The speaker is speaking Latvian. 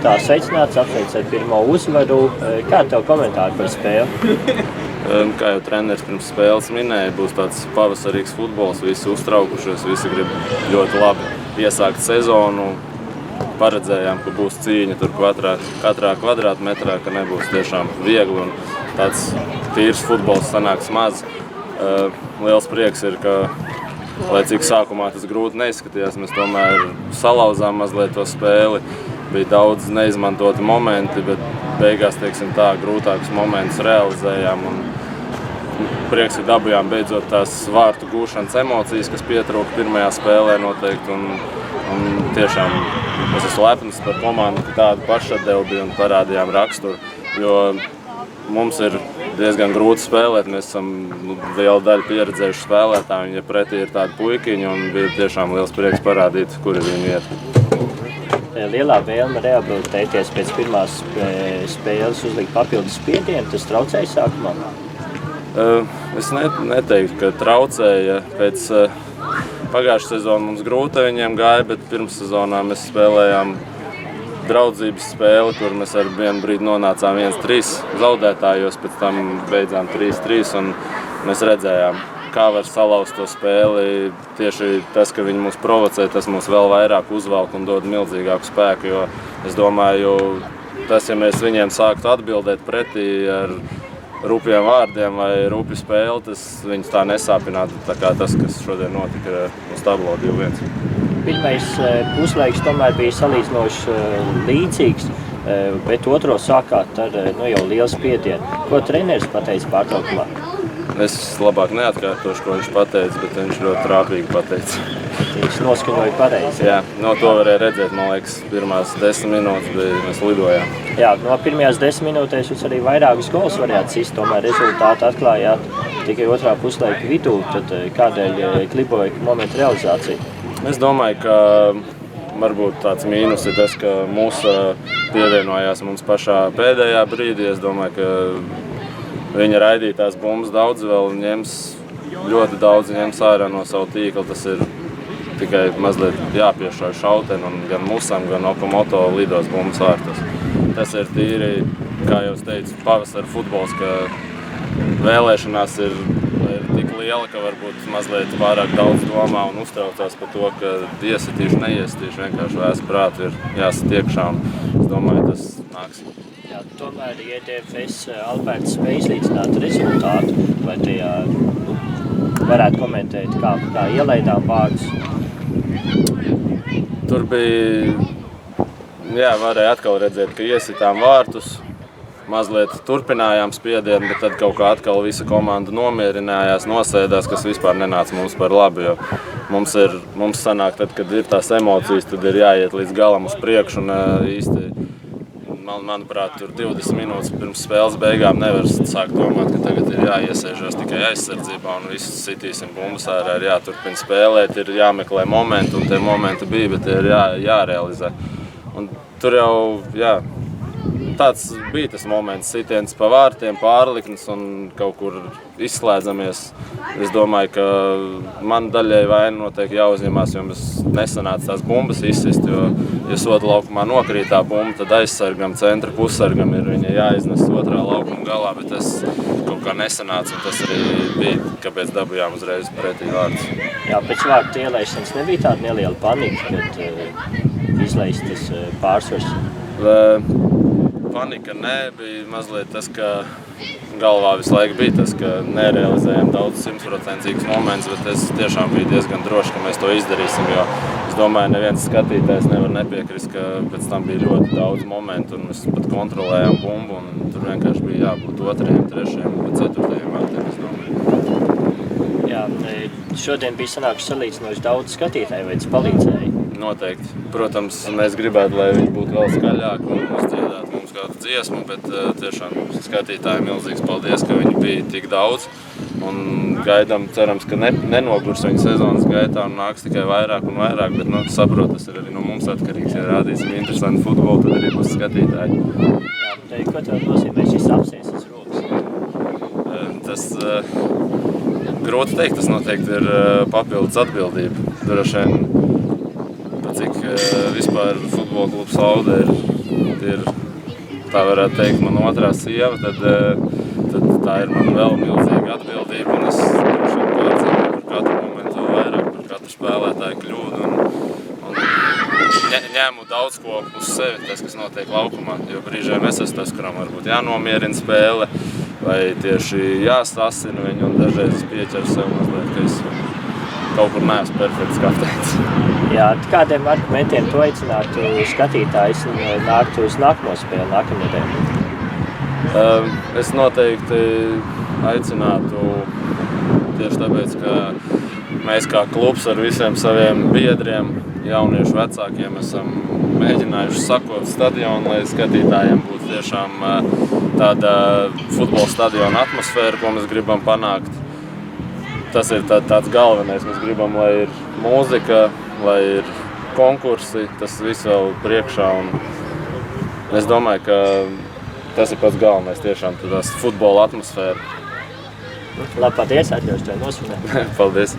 startā sveicināts, apsveic ar pirmo uzvaru. Kā tev komentāri par spēli? Kā jau treneris pirms spēles minēja, būs tāds pavasarīgs futbols, visi uztraukušies, visi grib ļoti labi iesākt sezonu. Paredzējām, ka būs cīņa tur katrā kvadrātmetrā, ka nebūs tiešām viegli un tāds tīrs futbols sanāks maz. Liels prieks ir, ka, lai cik sākumā tas grūti neizskatījās, mēs tomēr salauzām mazliet to spēli. Bija daudz neizmantoti momenti, bet beigās, teiksim tā, grūtākus momentus realizējām. Un prieks, ka dabujām beidzot tās vārtu gūšanas emocijas, kas pietrūka pirmajā spēlē noteikti. Un tiešām es esmu lepns par komandu, ka tādu pašatdevi bija un parādījām raksturu. Jo mums ir diezgan grūti spēlēt, mēs esam liela daļa pieredzējuši spēlētāji, ja pretī ir tādi puikiņi, un bija tiešām liels prieks parādīt, kur ir viņa vieta. Lielā vēlme rehabilitēties pēc pirmās spēles, uzlikt papildus spiedienu, tas traucēja sākumā? Es neteiktu, ka traucēja. Pēc pagājušā sezona mums grūti viņiem gāja, bet pirms sezonā mēs spēlējām draudzības spēli, kur mēs ar vienu brīdi nonācām 1-3 zaudētājos, pēc tam beidzām 3-3 un mēs redzējām, kā var salauzt to spēli. Tieši tas, ka viņi mūs provocē, tas mūs vēl vairāk uzvelk un dod milzīgāku spēku, jo es domāju, tas, ja mēs viņiem sāktu atbildēt pretī ar rupjiem vārdiem vai rupju spēli, tas viņus tā nesāpinātu, tā kā tas, kas šodien notika uz tablo 2-1. Pirmais puslaiks tomēr bija salīdzinoši līdzīgs, bet otro sākāt ar jau lielu spiedienu. Ko treneris pateica pārtraukumā? Es labāk neatkārtošu, ko viņš pateica, bet viņš ļoti trāpīgi pateica. Viņš noskaņoja pareizi. Jā, no to varēja redzēt, man liekas, pirmās 10 minūtes mēs lidojām. Jā, no pirmajās 10 minūtēs jūs arī vairākus gols varējāt sist, tomēr rezultātu atklājāt tikai otrā puslaika vidū, tad kādēļ kliboja momentu realizācija? Es domāju, ka varbūt tāds mīnus ir tas, ka mūsu pievienojās mums pašā pēdējā brīdī. Es domāju, ka viņa raidītās bumbas daudz vēl ļoti daudz ņems ārā no savu tīkla. Tas ir tikai mazliet jāpiešauj šauteni un gan Musam, gan Okamoto lidos bumbas vārtos. Tas ir tīri, kā jau es teicu, pavasara futbols, ka vēlēšanās ir tik liela, ka varbūt mazliet pārāk daudz domā un uztraucās par to, ka iesitīšu, neiesitīšu, vienkārši vēs prātu ir jāsit iekšā un es domāju, tas nāks. Jā, tomēr IDFS Alberts spēj izlīdzināt rezultātu, vai tajā varētu komentēt, kā ielaidām vārdus? Tur bija, varēja atkal redzēt, ka iesitām vārtus, mazliet turpinājām spiedienu, bet tad kaut kā atkal visa komanda nomierinājās, nosēdās, kas vispār nenāca mums par labi, jo mums sanāk, tad, kad ir tās emocijas, tad ir jāiet līdz galam uz priekšu un īsti, manuprāt, tur 20 minūtes pirms spēles beigām nevar sākt domāt, ka tagad ir jāiesēžās tikai aizsardzībā un visu sitīsim bumbas ārā, ir jāturpina spēlēt, ir jāmeklē momenti, un tie momenti bija, bet tie ir jārealizē. Un tur jau, tāds bija tas moments, sitiens pa vārtiem, pārliknes un kaut kur izslēdzamies. Es domāju, ka man daļai vaina noteikti jāuzņemās, jo mēs nesanāca tās bumbas izsist, jo, ja soda laukumā nokrīt tā bumba, tad aizsargam, centra pussargam ir viņa jāiznes otrā laukuma galā, bet tas kaut kā nesanāca, un tas arī bija, kāpēc dabujām uzreiz pretī vārdus. Jā, pēc vārtu ielaišanas nebija tāda neliela panika, kad izlaistas pārsvars? Panika nebija, mazliet tas, ka galvā visu laiku bija tas, ka nerealizējām daudz 100% momentus, bet es tiešām biju diezgan droši, ka mēs to izdarīsim, jo es domāju, neviens skatītājs nevar nepiekrist, ka pēc tam bija ļoti daudz momentu un mēs pat kontrolējām bumbu un tur vienkārši bija jābūt 2., 3. un 4. vārtiem, es domāju. Jā, šodien bija sanākuši salīdzinoši daudz skatītāju, vai tas palīdzēja? Noteikti. Protams, mēs gribētu, lai viņi būtu vēl skaļāki un uzdziedātu mums kādu dziesmu, bet tiešām skatītāji milzīgs paldies, ka viņi bija tik daudz. Un gaidām, cerams, ka nenogurs viņa sezonas gaitā un nāks tikai vairāk un vairāk, bet saprot, tas ir arī no mums atkarīgs. Ja rādīsim interesantu futbolu, tad arī būs skatītāji. Jā, ko tev nozīmē šis apsies uz rokas? Tas grūti teikt, tas noteikti ir papildus atbildība. Droši vien, cik vispār futbola klubs Aude ir ir, tā varētu teikt, man otrā sieva, tad tā ir man vēl milzīga atbildība, un es pārdzīvoju par katru momentu vairāk, par katru spēlētāju kļūdu, un ņēmu daudz ko uz sevi, tas, kas notiek laukumā, jo brīžiem es esmu tas, kuram varbūt jānomierina spēle, vai tieši jāsasina viņu, un dažreiz es pieķeru sev mazliet, ka es kaut kur neesmu perfekts kapteinis. Jā, kādiem argumentiem tu aicinātu skatītājus nākt uz nākamo spēli, nākamnedēļ? Es noteikti aicinātu tieši tāpēc, ka mēs kā klubs ar visiem saviem biedriem, jauniešu vecākiem esam mēģinājuši sakot stadionu, lai skatītājiem būtu tiešām tāda futbola stadiona atmosfēra, ko mēs gribam panākt. Tas ir tāds galvenais. Mēs gribam, lai ir mūzika, lai ir konkursi, tas viss vēl priekšā. Un es domāju, ka tas ir pats galvenais, tiešām tās futbola atmosfēra. Labi, paldies, atļaušu tev nosvinēt. Paldies.